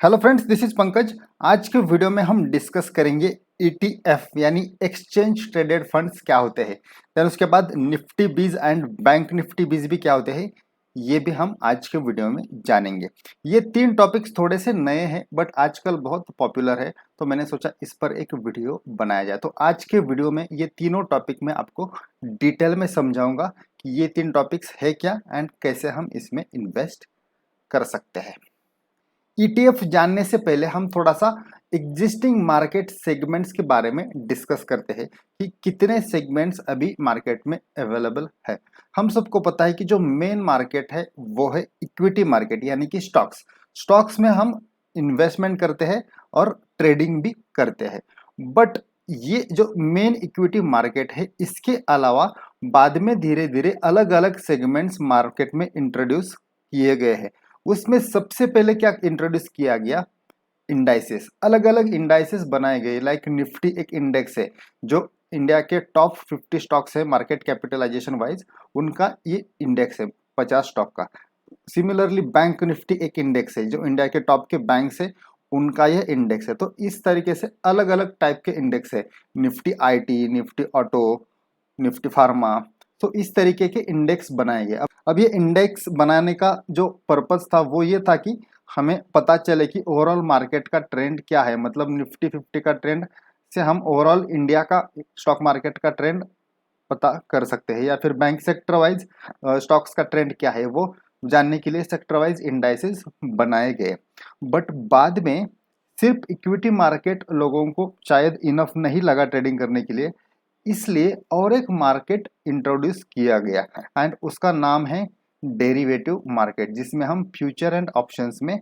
Hello friends, this is Pankaj. आज के video में हम डिस्कस करेंगे ईटीएफ यानी एक्सचेंज ट्रेडेड फंड्स क्या होते हैं। देन उसके बाद निफ्टी बीज एंड बैंक निफ्टी बीज भी क्या होते हैं, ये भी हम आज के वीडियो में जानेंगे। ये तीन टॉपिक्स थोड़े से नए हैं बट आजकल बहुत पॉपुलर है, तो मैंने सोचा इस पर एक वीडियो बनाया जाए। तो आज के वीडियो में ये तीनों टॉपिक मैं आपको डिटेल में समझाऊंगा कि ये तीन टॉपिक्स है क्या एंड कैसे हम इसमें इन्वेस्ट कर सकते हैं। ईटीएफ जानने से पहले हम थोड़ा सा एग्जिस्टिंग मार्केट सेगमेंट्स के बारे में डिस्कस करते हैं कि कितने सेगमेंट्स अभी मार्केट में अवेलेबल है। हम सबको पता है कि जो मेन मार्केट है वो है इक्विटी मार्केट यानी कि स्टॉक्स। स्टॉक्स में हम इन्वेस्टमेंट करते हैं और ट्रेडिंग भी करते हैं। बट ये जो मेन इक्विटी मार्केट है, इसके अलावा बाद में धीरे धीरे अलग अलग सेगमेंट्स मार्केट में इंट्रोड्यूस किए गए हैं। उसमें सबसे पहले क्या इंट्रोड्यूस किया गया, इंडाइसेस। अलग अलग इंडाइसेस बनाए गए, लाइक निफ्टी एक इंडेक्स है जो इंडिया के टॉप 50 स्टॉक्स है मार्केट कैपिटलाइजेशन वाइज, उनका ये इंडेक्स है 50 स्टॉक का। सिमिलरली बैंक निफ्टी एक इंडेक्स है जो इंडिया के टॉप के बैंक है, उनका यह इंडेक्स है। तो इस तरीके से अलग अलग टाइप के इंडेक्स है, Nifty IT, Nifty auto, Nifty pharma. तो इस तरीके के इंडेक्स बनाए गए। अब ये इंडेक्स बनाने का जो पर्पस था वो ये था कि हमें पता चले कि ओवरऑल मार्केट का ट्रेंड क्या है। मतलब निफ्टी 50 का ट्रेंड से हम ओवरऑल इंडिया का स्टॉक मार्केट का ट्रेंड पता कर सकते हैं, या फिर बैंक सेक्टर वाइज स्टॉक्स का ट्रेंड क्या है वो जानने के लिए सेक्टर वाइज इंडाइसेस बनाए गए। बट बाद में सिर्फ इक्विटी मार्केट लोगों को शायद इनफ नहीं लगा ट्रेडिंग करने के लिए, इसलिए और एक मार्केट इंट्रोड्यूस किया गया एंड उसका नाम है डेरिवेटिव मार्केट, जिसमें हम फ्यूचर एंड ऑप्शंस में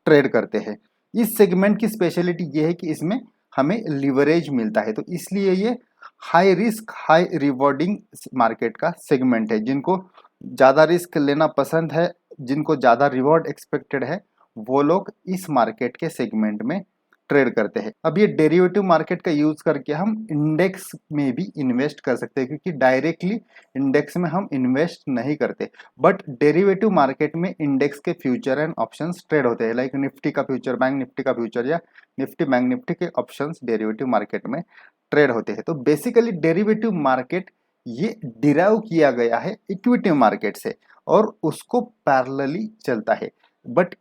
ट्रेड करते हैं। इस सेगमेंट की स्पेशलिटी ये है कि इसमें हमें लिवरेज मिलता है, तो इसलिए ये high risk high rewarding market का सेगमेंट है। जिनको ज़्यादा रिस्क लेना पसंद है, जिनको ज़्यादा रिवॉर्ड एक्सपेक्टेड है, वो लोग इस मार्केट के सेगमेंट में ट्रेड करते हैं। अब ये डेरिवेटिव मार्केट का यूज करके हम इंडेक्स में भी इन्वेस्ट कर सकते हैं, क्योंकि डायरेक्टली इंडेक्स में हम इन्वेस्ट नहीं करते, बट डेरिवेटिव मार्केट में इंडेक्स के फ्यूचर एंड ऑप्शंस ट्रेड होते हैं। लाइक निफ्टी का फ्यूचर, बैंक निफ्टी का फ्यूचर, या निफ्टी बैंक निफ्टी के ऑप्शंस डेरिवेटिव मार्केट में ट्रेड होते हैं। तो बेसिकली डेरिवेटिव मार्केट ये डिराइव किया गया है इक्विटी मार्केट से और उसको पैरेलली चलता है। बट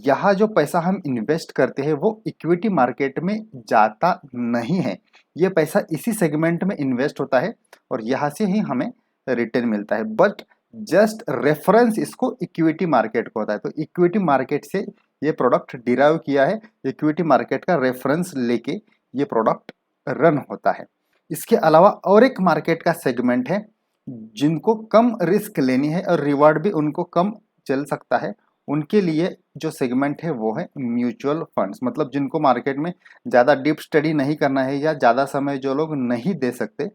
यहाँ जो पैसा हम इन्वेस्ट करते हैं वो इक्विटी मार्केट में जाता नहीं है, ये पैसा इसी सेगमेंट में इन्वेस्ट होता है और यहाँ से ही हमें रिटर्न मिलता है। बट जस्ट रेफरेंस इसको इक्विटी मार्केट को होता है, तो इक्विटी मार्केट से ये प्रोडक्ट डिराइव किया है, इक्विटी मार्केट का रेफरेंस लेके ये प्रोडक्ट रन होता है। इसके अलावा और एक मार्केट का सेगमेंट है जिनको कम रिस्क लेनी है और रिवार्ड भी उनको कम चल सकता है, उनके लिए जो सेगमेंट है वो है म्यूचुअल फंड्स। मतलब जिनको मार्केट में ज़्यादा डीप स्टडी नहीं करना है या ज़्यादा समय जो लोग नहीं दे सकते,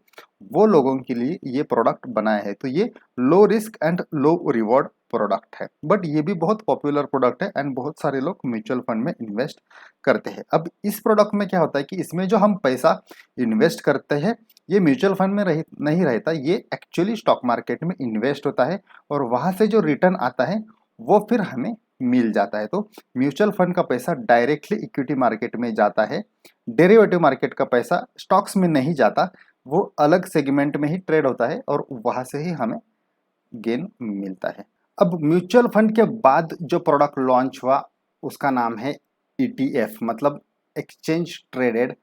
वो लोगों के लिए ये प्रोडक्ट बनाया है। तो ये low risk and low reward product है, बट ये भी बहुत पॉपुलर प्रोडक्ट है एंड बहुत सारे लोग म्यूचुअल फंड में इन्वेस्ट करते हैं। अब इस प्रोडक्ट में क्या होता है कि इसमें जो हम पैसा इन्वेस्ट करते हैं ये म्यूचुअल फंड में नहीं रहता, ये एक्चुअली स्टॉक मार्केट में इन्वेस्ट होता है और वहाँ से जो रिटर्न आता है वो फिर हमें मिल जाता है। तो म्यूचुअल फंड का पैसा डायरेक्टली इक्विटी मार्केट में जाता है, डेरिवेटिव मार्केट का पैसा स्टॉक्स में नहीं जाता, वो अलग सेगमेंट में ही ट्रेड होता है और वहां से ही हमें गेन मिलता है। अब म्यूचुअल फंड के बाद जो प्रोडक्ट लॉन्च हुआ उसका नाम है ईटीएफ, मतलब एक्सचेंज ट्रेडेड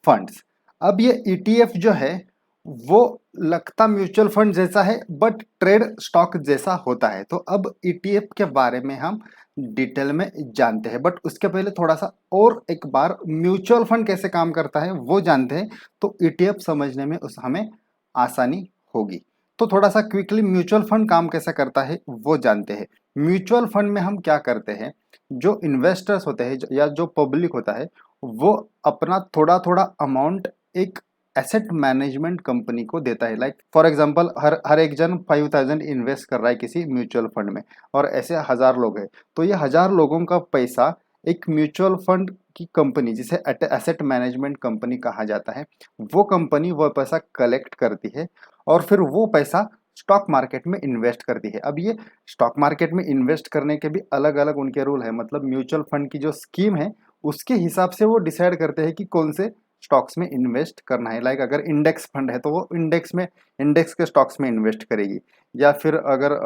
फंड्स। अब ये ईटीएफ जो है वो लगता म्यूचुअल फंड जैसा है बट ट्रेड स्टॉक जैसा होता है। तो अब ईटीएफ के बारे में हम डिटेल में जानते हैं, बट उसके पहले थोड़ा सा और एक बार म्यूचुअल फंड कैसे काम करता है वो जानते हैं, तो ईटीएफ समझने में उस हमें आसानी होगी। तो थोड़ा सा क्विकली म्यूचुअल फंड काम कैसे करता है वो जानते हैं। म्यूचुअल फंड में हम क्या करते हैं, जो इन्वेस्टर्स होते हैं या जो पब्लिक होता है वो अपना थोड़ा थोड़ा अमाउंट एक एसेट मैनेजमेंट कंपनी को देता है। लाइक फॉर एग्जांपल हर एक जन 5000 इन्वेस्ट कर रहा है किसी म्यूचुअल फंड में और ऐसे 1000 लोग हैं, तो ये 1000 लोगों का पैसा एक म्यूचुअल फंड की कंपनी, जिसे एसेट मैनेजमेंट कंपनी कहा जाता है, वो कंपनी वो पैसा कलेक्ट करती है और फिर वो पैसा स्टॉक मार्केट में इन्वेस्ट करती है। अब ये स्टॉक मार्केट में इन्वेस्ट करने के भी अलग अलग उनके रूल है, मतलब म्यूचुअल फंड की जो स्कीम है उसके हिसाब से वो डिसाइड करते हैं कि कौन से स्टॉक्स में इन्वेस्ट करना है। लाइक अगर इंडेक्स फंड है तो वो इंडेक्स के स्टॉक्स में इन्वेस्ट करेगी, या फिर अगर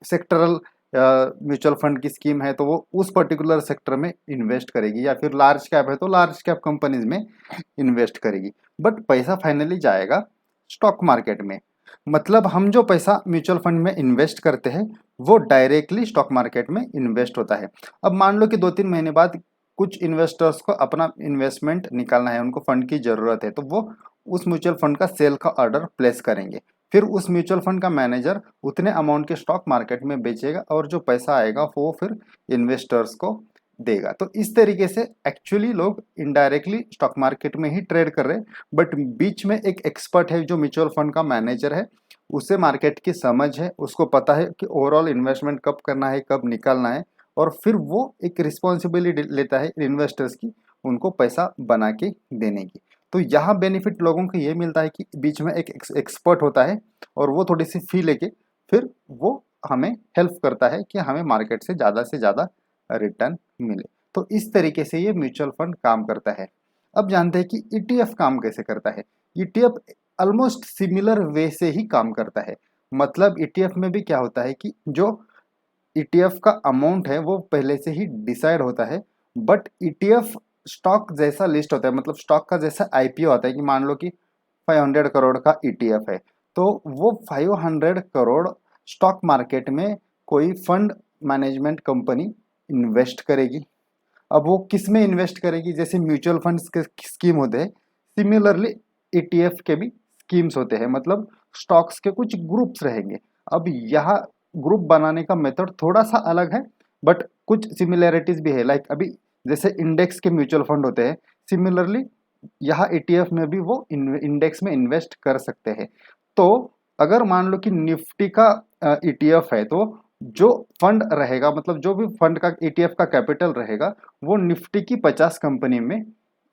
सेक्टरल म्यूचुअल फंड की स्कीम है तो वो उस पर्टिकुलर सेक्टर में इन्वेस्ट करेगी, या फिर लार्ज कैप है तो लार्ज कैप कंपनीज में इन्वेस्ट करेगी। बट पैसा फाइनली जाएगा स्टॉक मार्केट में। मतलब हम जो पैसा म्यूचुअल फंड में इन्वेस्ट करते हैं वो डायरेक्टली स्टॉक मार्केट में इन्वेस्ट होता है। अब मान लो कि 2-3 महीने बाद कुछ इन्वेस्टर्स को अपना इन्वेस्टमेंट निकालना है, उनको फंड की ज़रूरत है, तो वो उस म्यूचुअल फंड का सेल का ऑर्डर प्लेस करेंगे। फिर उस म्यूचुअल फंड का मैनेजर उतने अमाउंट के स्टॉक मार्केट में बेचेगा और जो पैसा आएगा वो फिर इन्वेस्टर्स को देगा। तो इस तरीके से एक्चुअली लोग इनडायरेक्टली स्टॉक मार्केट में ही ट्रेड कर रहे हैं, बट बीच में एक एक्सपर्ट है जो म्यूचुअल फंड का मैनेजर है, उसे मार्केट की समझ है, उसको पता है कि ओवरऑल इन्वेस्टमेंट कब करना है, कब निकालना है, और फिर वो एक रिस्पॉन्सिबिलिटी लेता है इन्वेस्टर्स की, उनको पैसा बना के देने की। तो यहाँ बेनिफिट लोगों को ये मिलता है कि बीच में एक एक्सपर्ट होता है और वो थोड़ी सी फी लेके फिर वो हमें हेल्प करता है कि हमें मार्केट से ज़्यादा रिटर्न मिले। तो इस तरीके से ये म्यूचुअल फंड काम करता है। अब जानते हैं कि ईटीएफ काम कैसे करता है। ईटीएफ ऑलमोस्ट सिमिलर वे से ही काम करता है। मतलब ईटीएफ में भी क्या होता है कि जो ईटीएफ का अमाउंट है वो पहले से ही डिसाइड होता है, बट ईटीएफ स्टॉक जैसा लिस्ट होता है, मतलब स्टॉक का जैसा आईपीओ आता है कि मान लो कि 500 करोड़ का ईटीएफ है, तो वो 500 करोड़ स्टॉक मार्केट में कोई फंड मैनेजमेंट कंपनी इन्वेस्ट करेगी। अब वो किस में इन्वेस्ट करेगी, जैसे म्यूचुअल फंड्स के स्कीम होते हैं, सिमिलरली ईटीएफ के भी स्कीम्स होते हैं, मतलब स्टॉक्स के कुछ ग्रुप्स रहेंगे। अब यहाँ ग्रुप बनाने का मेथड थोड़ा सा अलग है, बट कुछ सिमिलैरिटीज भी है। लाइक अभी जैसे इंडेक्स के म्यूचुअल फंड होते हैं, सिमिलरली यहाँ ईटीएफ में भी वो इंडेक्स में इन्वेस्ट कर सकते हैं। तो अगर मान लो कि निफ्टी का ईटीएफ है, तो जो फंड रहेगा, मतलब जो भी फंड का ईटीएफ का कैपिटल रहेगा, वो निफ्टी की 50 कंपनी में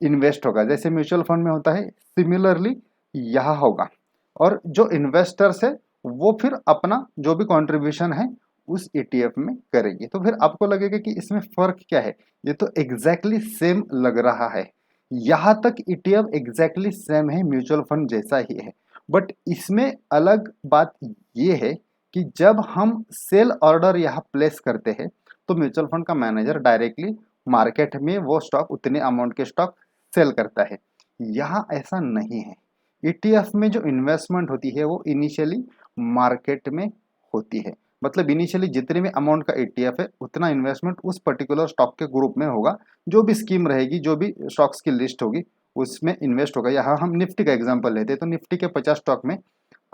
इन्वेस्ट होगा, जैसे म्यूचुअल फंड में होता है, सिमिलरली यहाँ होगा। और जो इन्वेस्टर्स है वो फिर अपना जो भी कंट्रीब्यूशन है उस ईटीएफ में करेंगे। तो फिर आपको लगेगा कि इसमें फर्क क्या है, ये तो एग्जैक्टली सेम लग रहा है। यहाँ तक ईटीएफ एग्जैक्टली सेम है, म्यूचुअल फंड जैसा ही है, बट इसमें अलग बात ये है कि जब हम सेल ऑर्डर यहाँ प्लेस करते हैं तो म्यूचुअल फंड का मैनेजर डायरेक्टली मार्केट में वो स्टॉक, उतने अमाउंट के स्टॉक सेल करता है। यहाँ ऐसा नहीं है। ईटीएफ में जो इन्वेस्टमेंट होती है वो इनिशियली मार्केट में होती है, मतलब इनिशियली जितने भी अमाउंट का ईटीएफ है उतना इन्वेस्टमेंट उस पर्टिकुलर स्टॉक के ग्रुप में होगा, जो भी स्कीम रहेगी, जो भी स्टॉक्स की लिस्ट होगी उसमें इन्वेस्ट होगा। यहाँ हम निफ्टी का एग्जांपल लेते हैं तो निफ्टी के 50 स्टॉक में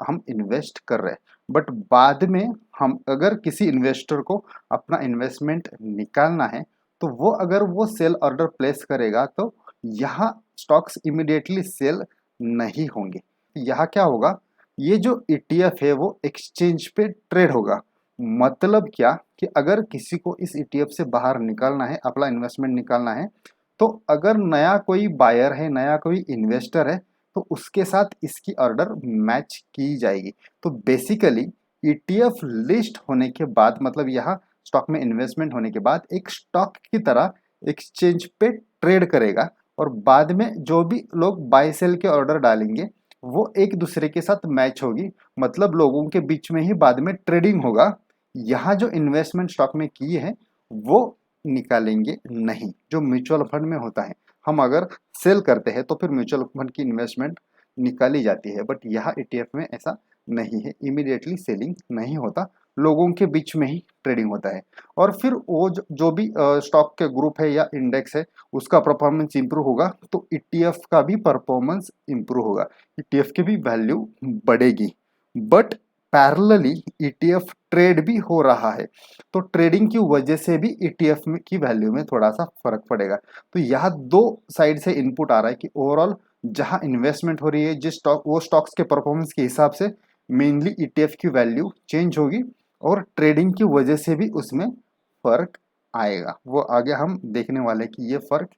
हम इन्वेस्ट कर रहे हैं, बट बाद में हम अगर किसी इन्वेस्टर को अपना इन्वेस्टमेंट निकालना है तो वो अगर वो सेल ऑर्डर प्लेस करेगा तो यहाँ स्टॉक्स इमीडिएटली सेल नहीं होंगे। यहाँ क्या होगा, ये जो ईटीएफ है वो एक्सचेंज पे ट्रेड होगा। मतलब क्या कि अगर किसी को इस ईटीएफ से बाहर निकालना है, अपना इन्वेस्टमेंट निकालना है, तो अगर नया कोई बायर है, नया कोई इन्वेस्टर है, तो उसके साथ इसकी ऑर्डर मैच की जाएगी। तो बेसिकली ईटीएफ लिस्ट होने के बाद, मतलब यहाँ स्टॉक में इन्वेस्टमेंट होने के बाद एक स्टॉक की तरह एक्सचेंज पे ट्रेड करेगा, और बाद में जो भी लोग बाय सेल के ऑर्डर डालेंगे वो एक दूसरे के साथ मैच होगी, मतलब लोगों के बीच में ही बाद में ट्रेडिंग होगा। यहाँ जो इन्वेस्टमेंट स्टॉक में किए हैं वो निकालेंगे नहीं, जो म्यूचुअल फंड में होता है। हम अगर सेल करते हैं तो फिर म्यूचुअल फंड की इन्वेस्टमेंट निकाली जाती है, बट यहाँ ईटीएफ में ऐसा नहीं है, इमीडिएटली सेलिंग नहीं होता, लोगों के बीच में ही ट्रेडिंग होता है। और फिर वो जो भी स्टॉक के ग्रुप है या इंडेक्स है उसका परफॉर्मेंस इंप्रूव होगा तो ईटीएफ का भी परफॉर्मेंस इंप्रूव होगा, ईटीएफ की भी वैल्यू बढ़ेगी। बट पैरेलली ईटीएफ ट्रेड भी हो रहा है, तो ट्रेडिंग की वजह से भी ईटीएफ की वैल्यू में थोड़ा सा फर्क पड़ेगा। तो यहाँ दो साइड से इनपुट आ रहा है कि ओवरऑल जहाँ इन्वेस्टमेंट हो रही है जिस स्टॉक, वो स्टॉक्स के परफॉर्मेंस के हिसाब से मेनली ईटीएफ की वैल्यू चेंज होगी, और ट्रेडिंग की वजह से भी उसमें फर्क आएगा। वो आगे हम देखने वाले कि ये फर्क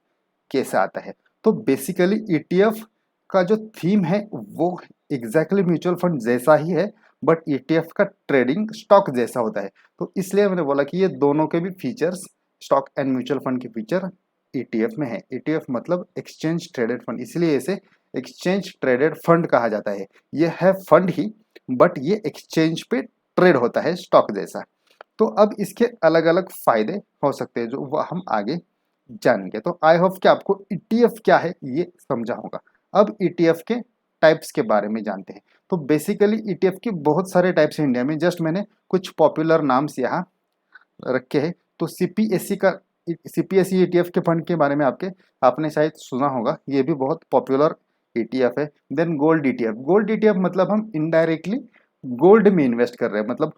कैसे आता है। तो बेसिकली ईटीएफ का जो थीम है वो एग्जैक्टली म्यूचुअल फंड जैसा ही है, बट ETF का ट्रेडिंग स्टॉक जैसा होता है। तो इसलिए मैंने बोला कि ये दोनों के भी features stock and mutual fund के फीचर ETF में है। ETF मतलब एक्सचेंज ट्रेडेड फंड, इसलिए इसे एक्सचेंज ट्रेडेड फंड कहा जाता है। ये है फंड ही, बट ये एक्सचेंज पे ट्रेड होता है स्टॉक जैसा। तो अब इसके अलग अलग फायदे हो सकते हैं जो वह हम आगे जानेंगे। तो आई होप कि आपको ETF क्या है ये समझा होगा। अब ETF के टाइप्स के बारे में जानते हैं। तो बेसिकली ETF के बहुत सारे टाइप्स हैं इंडिया में, जस्ट मैंने कुछ पॉपुलर नाम्स यहाँ रखे हैं। तो CPSE ETF के फंड के बारे में आपने शायद सुना होगा, ये भी बहुत पॉपुलर ETF है। देन गोल्ड ETF मतलब हम इनडायरेक्टली गोल्ड में इन्वेस्ट कर रहे हैं, मतलब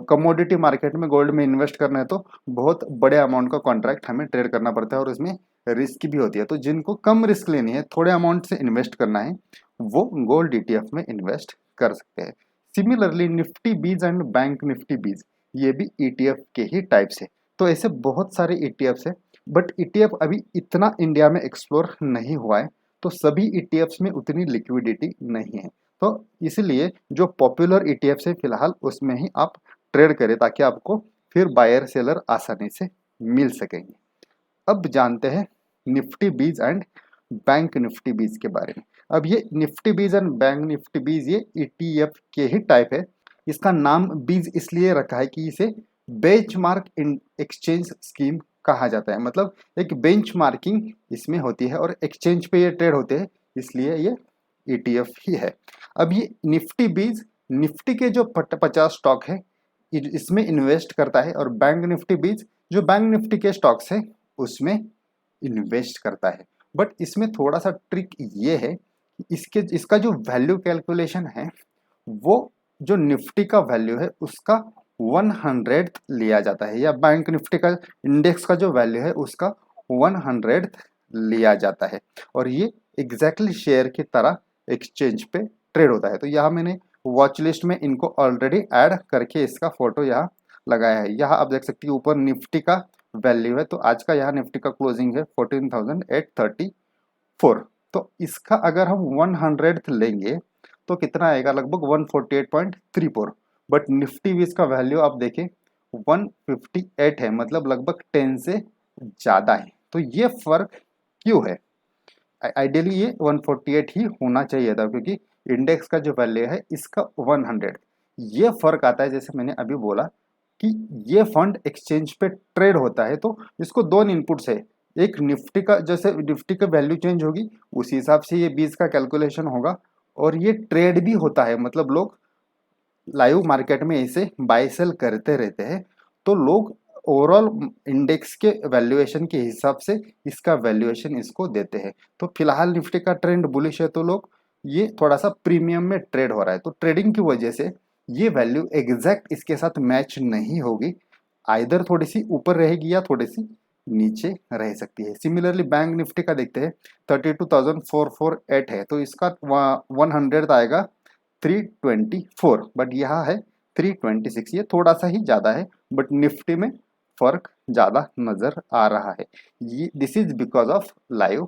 कमोडिटी मार्केट में गोल्ड में इन्वेस्ट करना है तो बहुत बड़े अमाउंट का कॉन्ट्रैक्ट हमें ट्रेड करना पड़ता है और इसमें रिस्क भी होती है। तो जिनको कम रिस्क लेनी है, थोड़े अमाउंट से इन्वेस्ट करना है, वो गोल्ड ETF में इन्वेस्ट कर सकते हैं। सिमिलरली निफ्टी बीज एंड बैंक निफ्टी बीज, ये भी ETF के ही टाइप्स है। तो ऐसे बहुत सारे ETFs है, बट ETF अभी इतना इंडिया में एक्सप्लोर नहीं हुआ है, तो सभी ETFs में उतनी लिक्विडिटी नहीं है। तो इसलिए जो पॉपुलर ETFs है फिलहाल उसमें ही आप ट्रेड करें, ताकि आपको फिर बायर सेलर आसानी से मिल सकेंगे। अब जानते हैं निफ्टी बीज एंड बैंक निफ्टी बीज के बारे में। अब ये निफ्टी बीज एंड बैंक निफ्टी बीज ये ETF के ही टाइप है। इसका नाम बीज इसलिए रखा है कि इसे बेंचमार्क एक्सचेंज स्कीम कहा जाता है, मतलब एक बेंचमार्किंग इसमें होती है और एक्सचेंज पे ये ट्रेड होते हैं, इसलिए ये ETF ही है। अब ये निफ्टी बीज निफ्टी के जो 50 स्टॉक है इसमें इन्वेस्ट करता है, और बैंक निफ्टी बीज जो बैंक निफ्टी के स्टॉक्स है उसमें इन्वेस्ट करता है। बट इसमें थोड़ा सा ट्रिक ये है कि इसका जो वैल्यू कैलकुलेशन है वो जो निफ्टी का वैल्यू है उसका 100th लिया जाता है, या बैंक निफ्टी का इंडेक्स का जो वैल्यू है उसका 100th लिया जाता है, और ये एग्जैक्टली शेयर की तरह एक्सचेंज पे ट्रेड होता है। तो यहाँ मैंने वॉच लिस्ट में इनको ऑलरेडी ऐड करके इसका फोटो यहाँ लगाया है। यहाँ आप देख सकते हैं ऊपर निफ्टी का वैल्यू है, तो आज का यहाँ निफ्टी का क्लोजिंग है 14,834। तो इसका अगर हम 100th लेंगे तो कितना आएगा, लगभग 148.34। बट निफ्टी भी इसका वैल्यू आप देखें 158 है, मतलब लगभग 10 से ज़्यादा है। तो ये फर्क क्यों है? आइडियली ये 148 ही होना चाहिए था, क्योंकि इंडेक्स का जो वैल्यू है इसका 100। ये फर्क आता है, जैसे मैंने अभी बोला कि ये फंड एक्सचेंज पे ट्रेड होता है, तो इसको दो इनपुट्स है। एक निफ्टी का, जैसे निफ्टी का वैल्यू चेंज होगी उसी हिसाब से ये बीज का कैलकुलेशन होगा, और ये ट्रेड भी होता है, मतलब लोग लाइव मार्केट में इसे बाय सेल करते रहते हैं। तो लोग ओवरऑल इंडेक्स के वैल्यूएशन के हिसाब से इसका वैल्यूएशन इसको देते हैं। तो फिलहाल निफ्टी का ट्रेंड बुलिश है, तो लोग ये थोड़ा सा प्रीमियम में ट्रेड हो रहा है। तो ट्रेडिंग की वजह से ये वैल्यू एग्जैक्ट इसके साथ मैच नहीं होगी, आइदर थोड़ी सी ऊपर रहेगी या थोड़ी सी नीचे रह सकती है। सिमिलरली बैंक निफ्टी का देखते हैं 32,448 है, तो इसका 100 आएगा 324, बट यहाँ है 326, ये थोड़ा सा ही ज़्यादा है, बट निफ्टी में फर्क ज़्यादा नज़र आ रहा है। ये this is because of live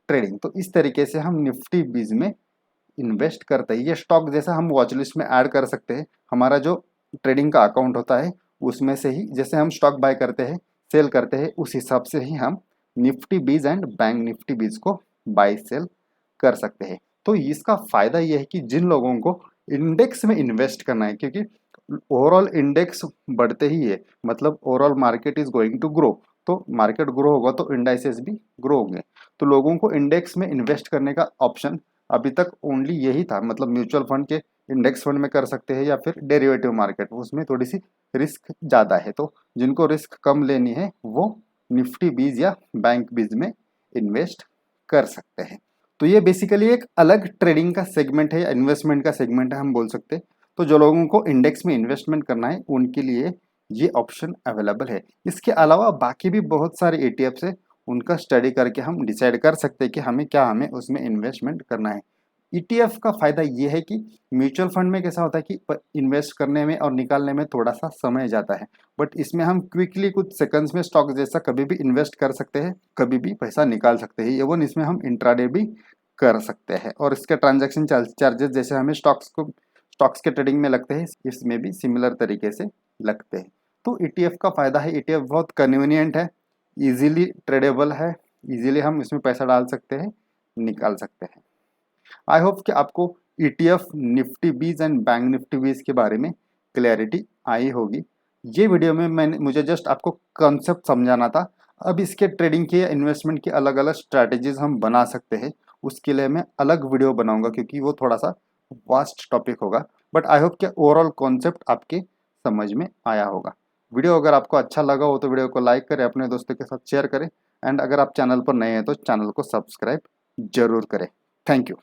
trading. तो इस तरीके से हम निफ्टी बीज में इन्वेस्ट करते हैं। ये स्टॉक जैसा हम वॉच लिस्ट में ऐड कर सकते हैं, हमारा जो ट्रेडिंग का अकाउंट होता है उसमें से ही, जैसे हम स्टॉक बाय करते हैं सेल करते हैं उस हिसाब से ही हम निफ्टी बीज एंड बैंक निफ्टी बीज को बाय सेल कर सकते हैं। तो इसका फायदा यह है कि जिन लोगों को इंडेक्स में इन्वेस्ट करना है, क्योंकि ओवरऑल इंडेक्स बढ़ते ही है, मतलब overall market is going to grow, तो मार्केट ग्रो होगा तो इंडाइसेस भी ग्रो होंगे। तो लोगों को इंडेक्स में इन्वेस्ट करने का ऑप्शन अभी तक ओनली यही था, मतलब म्यूचुअल फंड के इंडेक्स फंड में कर सकते हैं या फिर डेरिवेटिव मार्केट, उसमें थोड़ी सी रिस्क ज़्यादा है। तो जिनको रिस्क कम लेनी है वो निफ्टी बीज या बैंक बीज में इन्वेस्ट कर सकते हैं। तो ये बेसिकली एक अलग ट्रेडिंग का सेगमेंट है या इन्वेस्टमेंट का सेगमेंट है हम बोल सकते हैं। तो जो लोगों को इंडेक्स में इन्वेस्टमेंट करना है उनके लिए ये ऑप्शन अवेलेबल है। इसके अलावा बाकी भी बहुत सारे ETFs है, उनका स्टडी करके हम डिसाइड कर सकते हैं कि हमें उसमें इन्वेस्टमेंट करना है। ETF का फायदा ये है कि म्यूचुअल फंड में कैसा होता है कि इन्वेस्ट करने में और निकालने में थोड़ा सा समय जाता है, बट इसमें हम क्विकली कुछ सेकंड्स में स्टॉक जैसा कभी भी इन्वेस्ट कर सकते हैं, कभी भी पैसा निकाल सकते हैं। इवन इसमें हम इंट्राडे भी कर सकते हैं, और इसके ट्रांजैक्शन चार्जेस जैसे हमें स्टॉक्स के ट्रेडिंग में लगते हैं, इसमें भी सिमिलर तरीके से लगते हैं। तो ईटीएफ का फ़ायदा है, ईटीएफ बहुत कन्वीनियंट है, इजीली ट्रेडेबल है, इजीली हम इसमें पैसा डाल सकते हैं, निकाल सकते हैं। आई होप कि आपको ईटीएफ, निफ्टी बीज एंड बैंक निफ्टी बीज के बारे में क्लैरिटी आई होगी। ये वीडियो में मुझे जस्ट आपको कॉन्सेप्ट समझाना था। अब इसके ट्रेडिंग के या इन्वेस्टमेंट की अलग अलग स्ट्रैटेजीज हम बना सकते हैं, उसके लिए मैं अलग वीडियो बनाऊंगा क्योंकि वो थोड़ा सा वास्ट टॉपिक होगा। बट आई होप कि ओवरऑल कॉन्सेप्ट आपके समझ में आया होगा। वीडियो अगर आपको अच्छा लगा हो तो वीडियो को लाइक करें, अपने दोस्तों के साथ शेयर करें, एंड अगर आप चैनल पर नए हैं तो चैनल को सब्सक्राइब जरूर करें। Thank you.